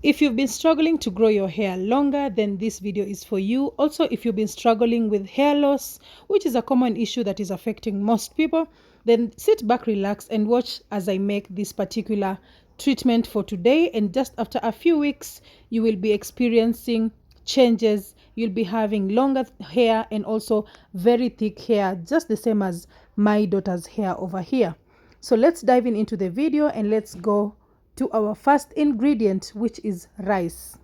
If you've been struggling to grow your hair longer, then this video is for you. Also, if you've been struggling with hair loss, which is a common issue that is affecting most people, then sit back, relax, and watch as I make this particular treatment for today. And just after a few weeks, you will be experiencing changes. You'll be having longer hair and also very thick hair, just the same as my daughter's hair over here. So let's dive into the video and let's go to our first ingredient, which is rice.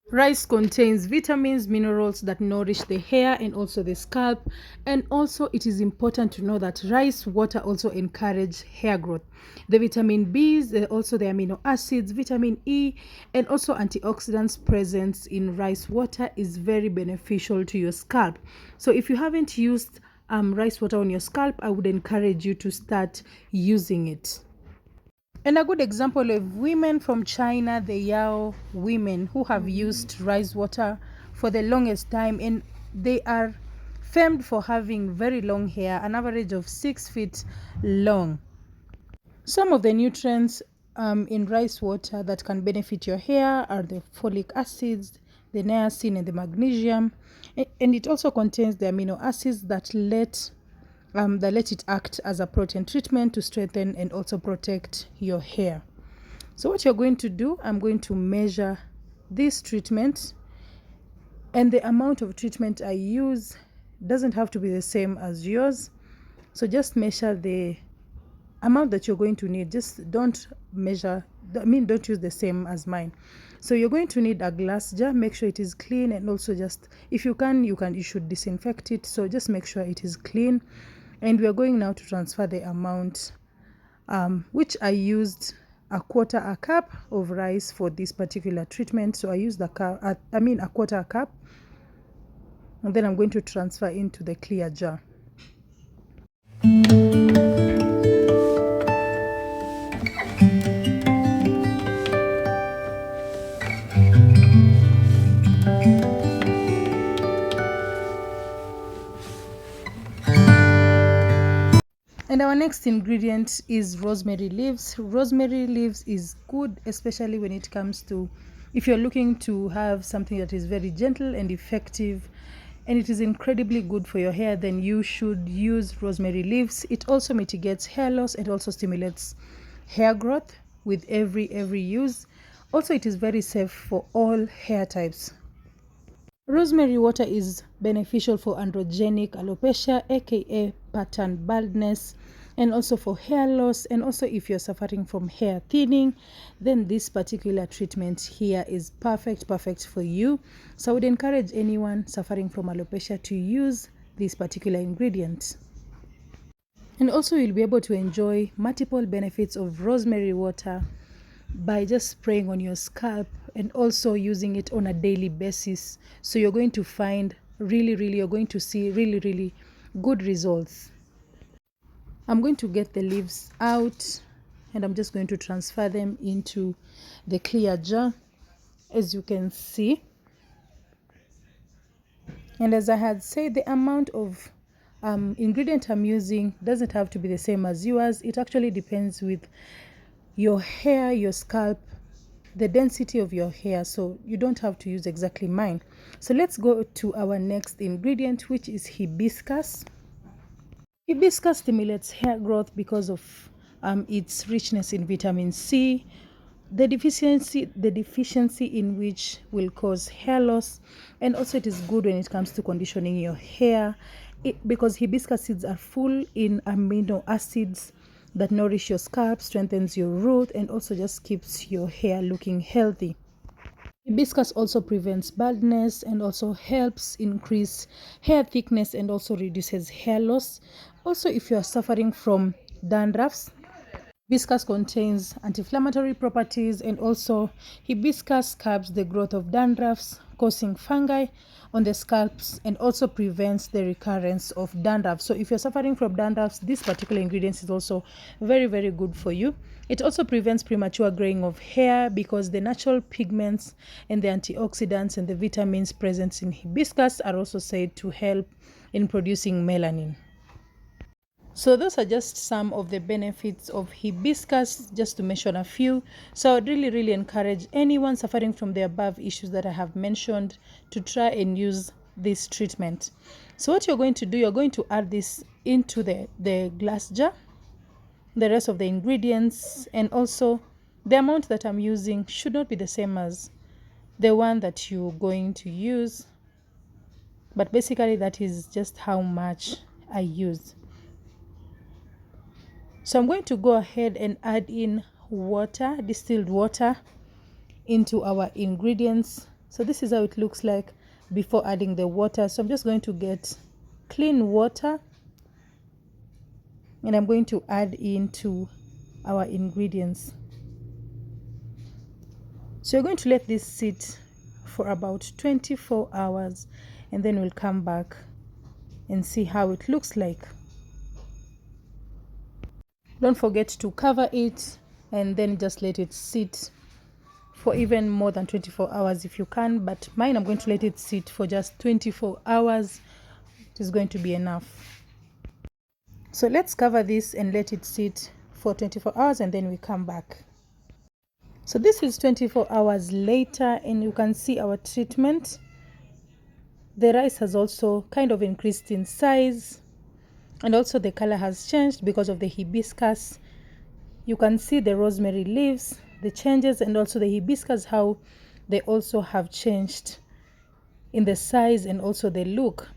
Rice contains vitamins, minerals that nourish the hair and also the scalp. And also it is important to know that rice water also encourages hair growth. The vitamin Bs, also the amino acids, vitamin E, and also antioxidants present in rice water is very beneficial to your scalp. So if you haven't used rice water on your scalp, I would encourage you to start using it. And a good example of women from China, the Yao women who have used rice water for the longest time, and they are famed for having very long hair, an average of 6 feet long. Some of the nutrients in rice water that can benefit your hair are the folic acids, the niacin, and the magnesium. And it also contains the amino acids that let it act as a protein treatment to strengthen and also protect your hair. So what you're going to do, I'm going to measure this treatment, and the amount of treatment I use doesn't have to be the same as yours. So just measure the amount that you're going to need. Just don't use the same as mine. So you're going to need a glass jar. Make sure it is clean, and also just, if you should disinfect it. So just make sure it is clean. And we are going now to transfer the amount, which I used a cup of rice for this particular treatment. So I used a quarter cup, and then I'm going to transfer into the clear jar. And our next ingredient is rosemary leaves. Rosemary leaves is good, especially when it comes to, if you're looking to have something that is very gentle and effective, and it is incredibly good for your hair, then you should use rosemary leaves. It also mitigates hair loss and also stimulates hair growth with every use. Also, it is very safe for all hair types. Rosemary water is beneficial for androgenic alopecia, aka pattern baldness, and also for hair loss. And also if you're suffering from hair thinning, then this particular treatment here is perfect for you. So I would encourage anyone suffering from alopecia to use this particular ingredient. And also you'll be able to enjoy multiple benefits of rosemary water by just spraying on your scalp and also using it on a daily basis. So you're going to find you're going to see really good results. I'm going to get the leaves out, and I'm just going to transfer them into the clear jar, as you can see. And as I had said, the amount of ingredient I'm using doesn't have to be the same as yours. It actually depends with your hair, your scalp, the density of your hair, so you don't have to use exactly mine. So let's go to our next ingredient, which is hibiscus. Hibiscus stimulates hair growth because of its richness in vitamin C, the deficiency in which will cause hair loss. And also it is good when it comes to conditioning your hair, because hibiscus seeds are full in amino acids that nourish your scalp, strengthens your root, and also just keeps your hair looking healthy. Hibiscus also prevents baldness and also helps increase hair thickness and also reduces hair loss. Also, if you are suffering from dandruffs, hibiscus contains anti-inflammatory properties, and also hibiscus curbs the growth of dandruffs, causing fungi on the scalps, and also prevents the recurrence of dandruff. So if you're suffering from dandruffs, this particular ingredient is also very good for you. It also prevents premature graying of hair because the natural pigments and the antioxidants and the vitamins present in hibiscus are also said to help in producing melanin. So those are just some of the benefits of hibiscus, just to mention a few. So I would really encourage anyone suffering from the above issues that I have mentioned to try and use this treatment. So what you're going to do, you're going to add this into the glass jar, the rest of the ingredients, and also the amount that I'm using should not be the same as the one that you're going to use, but basically that is just how much I use. So I'm going to go ahead and add in water, distilled water, into our ingredients. So this is how it looks like before adding the water. So I'm just going to get clean water and I'm going to add into our ingredients. So you're going to let this sit for about 24 hours and then we'll come back and see how it looks like. Don't forget to cover it and then just let it sit for even more than 24 hours if you can, but mine I'm going to let it sit for just 24 hours. It is going to be enough. So let's cover this and let it sit for 24 hours and then we come back. So this is 24 hours later and you can see our treatment. The rice has also kind of increased in size and also the color has changed because of the hibiscus. You can see the rosemary leaves, the changes, and also the hibiscus, how they also have changed in the size and also the look.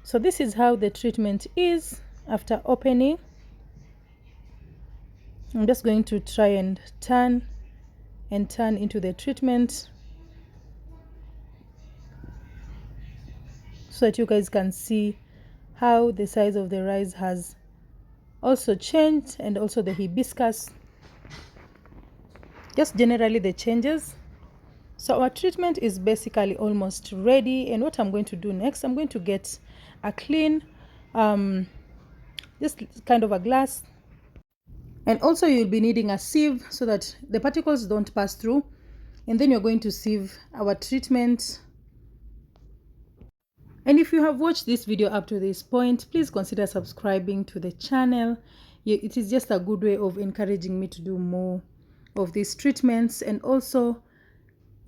So this is how the treatment is after opening. I'm just going to try and turn into the treatment so that you guys can see how the size of the rice has also changed and also the hibiscus, just generally the changes. So our treatment is basically almost ready, and what I'm going to do next, I'm going to get a clean just kind of a glass, and also you'll be needing a sieve so that the particles don't pass through, and then you're going to sieve our treatment. And if you have watched this video up to this point, please consider subscribing to the channel. It is just a good way of encouraging me to do more of these treatments, and also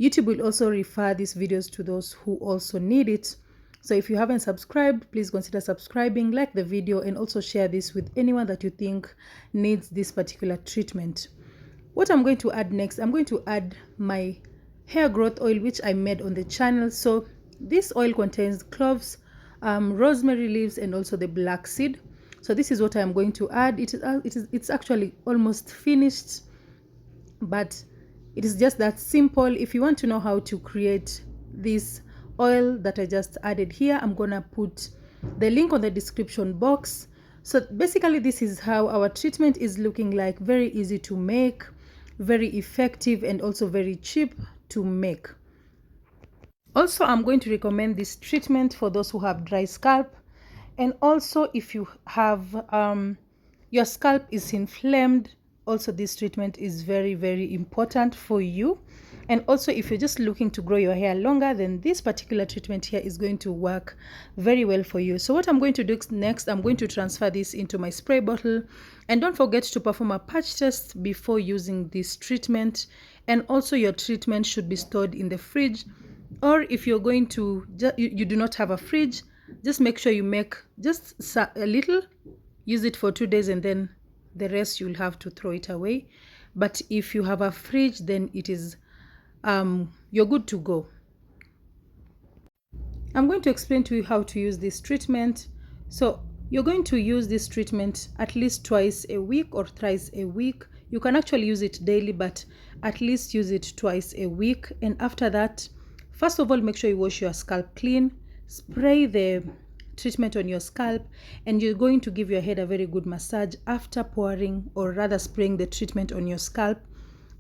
YouTube will also refer these videos to those who also need it. So if you haven't subscribed, please consider subscribing, like the video, and also share this with anyone that you think needs this particular treatment. What I'm going to add next, I'm going to add my hair growth oil, which I made on the channel. So this oil contains cloves, rosemary leaves, and also the black seed. So this is what I'm going to add. It's actually almost finished, but it is just that simple. If you want to know how to create this oil that I just added here, I'm gonna put the link on the description box. So basically this is how our treatment is looking like. Very easy to make, very effective, and also very cheap to make. Also, I'm going to recommend this treatment for those who have dry scalp, and also if you have your scalp is inflamed, also this treatment is very important for you. And also if you're just looking to grow your hair longer, then this particular treatment here is going to work very well for you. So what I'm going to do next, I'm going to transfer this into my spray bottle, and don't forget to perform a patch test before using this treatment. And also your treatment should be stored in the fridge, or if you're going to you do not have a fridge, just make sure you make just a little, use it for 2 days, and then the rest you'll have to throw it away. But if you have a fridge, then it is you're good to go. I'm going to explain to you how to use this treatment. So you're going to use this treatment at least twice a week or thrice a week. You can actually use it daily, but at least use it twice a week. And after that, first of all, make sure you wash your scalp clean, spray the treatment on your scalp, and you're going to give your head a very good massage after pouring, or rather spraying, the treatment on your scalp.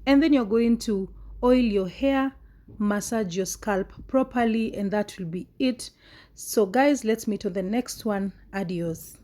And then you're going to oil your hair, massage your scalp properly, and that will be it. So guys, let's meet on the next one. Adios.